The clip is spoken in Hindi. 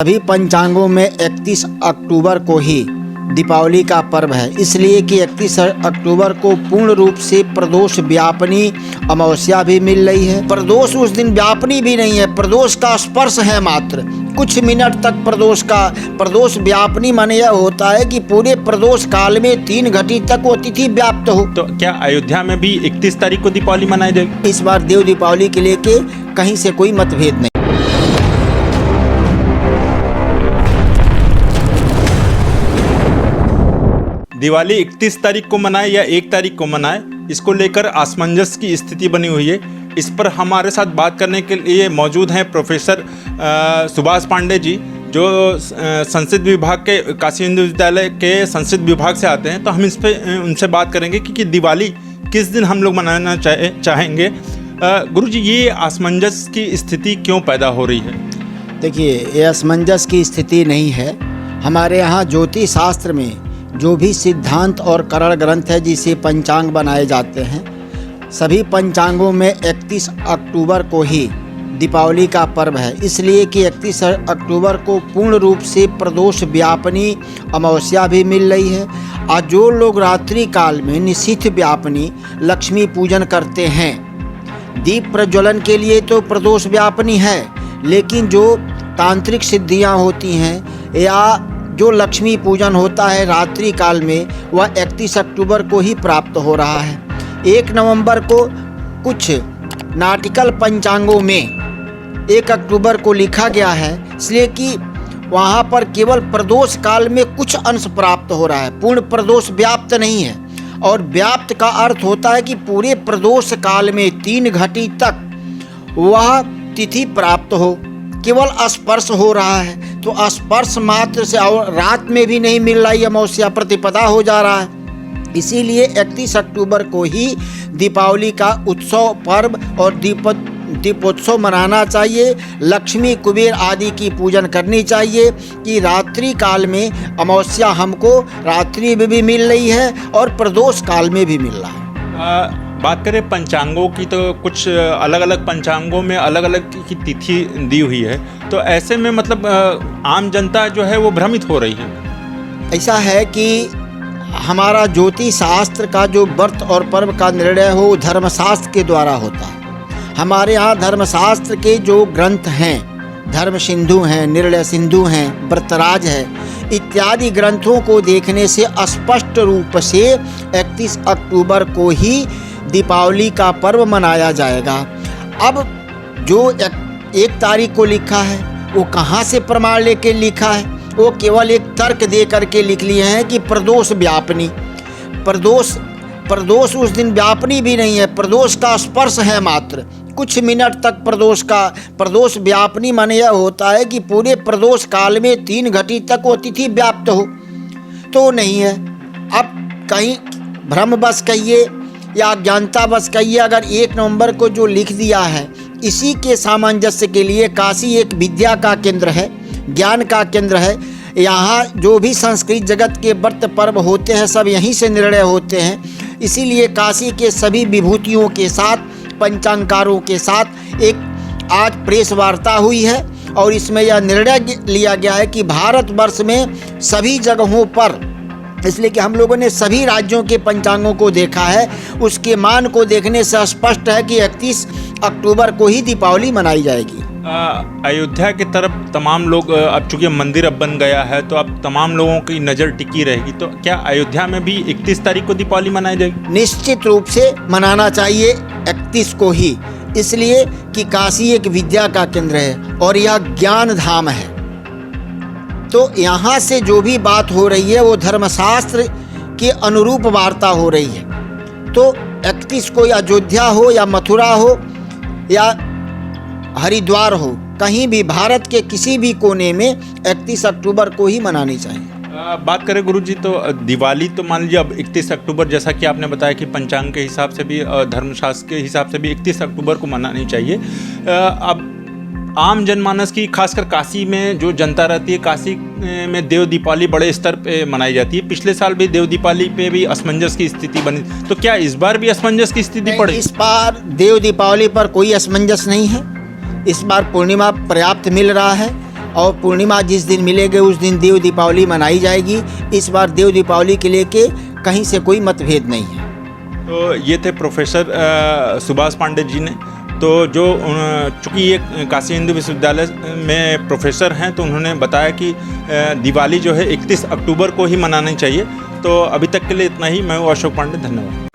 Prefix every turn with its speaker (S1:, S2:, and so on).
S1: सभी पंचांगों में 31 अक्टूबर को ही दीपावली का पर्व है, इसलिए कि 31 अक्टूबर को पूर्ण रूप से प्रदोष व्यापनी अमावस्या भी मिल रही है। प्रदोष उस दिन व्यापनी भी नहीं है, प्रदोष का स्पर्श है मात्र। कुछ मिनट तक प्रदोष व्यापनी माने यह होता है कि पूरे प्रदोष काल में 3 घटी तक वो तिथि व्याप्त हो।
S2: तो क्या अयोध्या में भी 31 तारीख को दीपावली मनाई जाएगी?
S1: इस बार देव दीपावली के लेके कहीं से कोई मतभेद नहीं।
S2: दिवाली 31 तारीख को मनाए या 1 तारीख को मनाए, इसको लेकर असमंजस की स्थिति बनी हुई है। इस पर हमारे साथ बात करने के लिए मौजूद हैं प्रोफेसर सुभाष पांडे जी, जो संस्कृत विभाग के काशी हिंदू विद्यालय के संस्कृत विभाग से आते हैं। तो हम इस पर उनसे बात करेंगे कि दिवाली किस दिन हम लोग मनाना चाहेंगे। गुरुजी, ये असमंजस की स्थिति क्यों पैदा हो रही है?
S1: देखिए, ये असमंजस की स्थिति नहीं है। हमारे यहाँ ज्योतिष शास्त्र में जो भी सिद्धांत और करण ग्रंथ है जिसे पंचांग बनाए जाते हैं, सभी पंचांगों में 31 अक्टूबर को ही दीपावली का पर्व है, इसलिए कि 31 अक्टूबर को पूर्ण रूप से प्रदोष व्यापनी अमावस्या भी मिल रही है। आज जो लोग रात्रि काल में निशिथ व्यापनी लक्ष्मी पूजन करते हैं, दीप प्रज्वलन के लिए तो प्रदोष व्यापनी है, लेकिन जो तांत्रिक सिद्धियां होती हैं या जो लक्ष्मी पूजन होता है रात्रि काल में, वह 31 अक्टूबर को ही प्राप्त हो रहा है। 1 नवंबर को कुछ नाटिकल पंचांगों में 1 अक्टूबर को लिखा गया है, इसलिए कि वहाँ पर केवल प्रदोष काल में कुछ अंश प्राप्त हो रहा है, पूर्ण प्रदोष व्याप्त नहीं है। और व्याप्त का अर्थ होता है कि पूरे प्रदोष काल में 3 घटी तक वह तिथि प्राप्त हो, केवल स्पर्श हो रहा है। तो स्पर्श मात्र से, और रात में भी नहीं मिल रही अमावस्या, प्रतिपदा हो जा रहा है। इसीलिए 31 अक्टूबर को ही दीपावली का उत्सव पर्व और दीपोत्सव मनाना चाहिए। लक्ष्मी कुबेर आदि की पूजन करनी चाहिए कि रात्रि काल में अमावस्या हमको रात्रि में भी मिल रही है और प्रदोष काल में भी मिल रहा है।
S2: बात करें पंचांगों की, तो कुछ अलग अलग पंचांगों में अलग अलग की तिथि दी हुई है, तो ऐसे में मतलब आम जनता जो है वो भ्रमित हो रही है।
S1: ऐसा है कि हमारा ज्योतिष शास्त्र का जो व्रत और पर्व का निर्णय हो धर्मशास्त्र के द्वारा होता है। हमारे यहाँ धर्मशास्त्र के जो ग्रंथ हैं, धर्म सिंधु हैं, निर्णय सिंधु हैं, व्रतराज है, इत्यादि ग्रंथों को देखने से स्पष्ट रूप से 31 अक्टूबर को ही दीपावली का पर्व मनाया जाएगा। अब जो 1 तारीख को लिखा है, वो कहाँ से प्रमाण लेके लिखा है? वो केवल एक तर्क दे करके लिख लिए हैं कि प्रदोष व्यापनी। प्रदोष उस दिन व्यापनी भी नहीं है, प्रदोष का स्पर्श है मात्र। कुछ मिनट तक प्रदोष व्यापनी माने यह होता है कि पूरे प्रदोष काल में 3 घटी तक वो तिथि व्याप्त हो, तो नहीं है। अब कहीं भ्रमवश कहिए या अज्ञानतावश कहिए, अगर 1 नवंबर को जो लिख दिया है, इसी के सामंजस्य के लिए काशी एक विद्या का केंद्र है, ज्ञान का केंद्र है। यहाँ जो भी संस्कृत जगत के व्रत पर्व होते हैं सब यहीं से निर्णय होते हैं। इसीलिए काशी के सभी विभूतियों के साथ, पंचांगकारों के साथ एक आज प्रेस वार्ता हुई है और इसमें यह निर्णय लिया गया है कि भारतवर्ष में सभी जगहों पर, इसलिए कि हम लोगों ने सभी राज्यों के पंचांगों को देखा है, उसके मान को देखने से स्पष्ट है कि 31 अक्टूबर को ही दीपावली मनाई जाएगी।
S2: अयोध्या की तरफ तमाम लोग, अब चूंकि मंदिर अब बन गया है तो अब तमाम लोगों की नज़र टिकी रहेगी, तो क्या अयोध्या में भी 31 तारीख को दीपावली मनाई जाएगी?
S1: निश्चित रूप से मनाना चाहिए 31 को ही, इसलिए कि काशी एक विद्या का केंद्र है और यह ज्ञान धाम है। तो यहाँ से जो भी बात हो रही है वो धर्मशास्त्र के अनुरूप वार्ता हो रही है। तो 31 को अयोध्या हो या मथुरा हो या हरिद्वार हो, कहीं भी भारत के किसी भी कोने में 31 अक्टूबर को ही मनानी चाहिए।
S2: बात करें गुरुजी, तो दिवाली तो मान लीजिए अब 31 अक्टूबर, जैसा कि आपने बताया कि पंचांग के हिसाब से भी, धर्मशास्त्र के हिसाब से भी 31 अक्टूबर को मनानी चाहिए। अब आम जनमानस की, खासकर काशी में जो जनता रहती है, काशी में देव दीपावली बड़े स्तर पे मनाई जाती है। पिछले साल भी देव दीपावली पे भी असमंजस की स्थिति बनी, तो क्या इस बार भी असमंजस की स्थिति पड़ी?
S1: इस बार देव दीपावली पर कोई असमंजस नहीं है। इस बार पूर्णिमा पर्याप्त मिल रहा है और पूर्णिमा जिस दिन मिलेगी उस दिन देव दीपावली मनाई जाएगी। इस बार देव दीपावली के लेके कहीं से कोई मतभेद नहीं है।
S2: तो ये थे प्रोफेसर सुभाष पांडे जी ने। तो जो चूँकि ये काशी हिंदू विश्वविद्यालय में प्रोफेसर हैं, तो उन्होंने बताया कि दिवाली जो है 31 अक्टूबर को ही मनानी चाहिए। तो अभी तक के लिए इतना ही। मैं हूँ अशोक पांडे, धन्यवाद।